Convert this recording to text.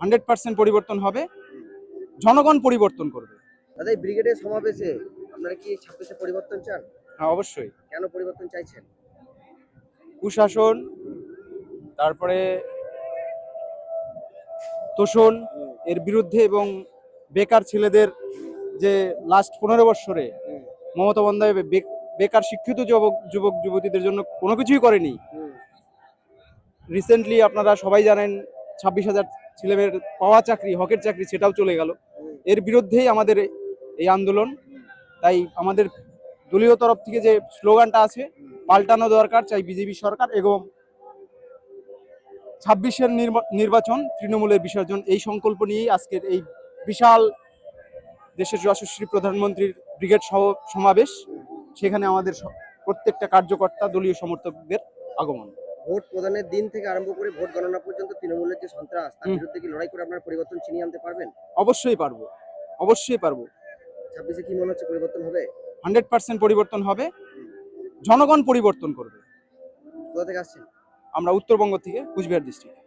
100% পরিবর্তন হবে, জনগণ পরিবর্তন করবে। দাদা, এই ব্রিগেডের সমাবেশে আপনারা কি 26-এ পরিবর্তন চান? হ্যাঁ, অবশ্যই। কেন পরিবর্তন চাইছেন? কুশাসন, তারপরে তোষণ এর বিরুদ্ধে এবং বেকার ছেলেদের যে লাস্ট 15 বছরে মমতা বন্দ্যোপাধ্যায় বেকার শিক্ষিত যুবক যুবতীদের জন্য কোনো কিছুই করেনি। রিসেন্টলি আপনারা সবাই জানেন 26,000 ছেলেমেয়ের পাওয়া চাকরি, হকের চাকরি, সেটাও চলে গেল। এর বিরুদ্ধেই আমাদের এই আন্দোলন। তাই আমাদের দলীয় তরফ থেকে যে স্লোগানটা আছে, পাল্টানো দরকার, চাই বিজেপি সরকার, এবং 26-এর নির্বাচন তৃণমূলের বিসর্জন, এই সংকল্প নিয়েই আজকের এই বিশাল দেশের যশস্বী প্রধানমন্ত্রীর ব্রিগেড সমাবেশ। সেখানে আমাদের প্রত্যেকটা কার্যকর্তা, দলীয় সমর্থকদের আগমন। ভোট প্রদানের দিন থেকে আরম্ভ করে ভোট গণনা পর্যন্ত তৃণমূলের যে সন্ত্রাস, তার বিরুদ্ধে কি লড়াই করে আপনারা পরিবর্তন ছিনিয়ে আনতে পারবেন? অবশ্যই পারবো, অবশ্যই পারবো। 26-এ কি মনে হচ্ছে পরিবর্তন হবে? 100% পরিবর্তন হবে, জনগণ পরিবর্তন করবে। কোথা থেকে আসছেন? আমরা উত্তরবঙ্গ থেকে, কুচবিহার ডিস্ট্রিক্ট।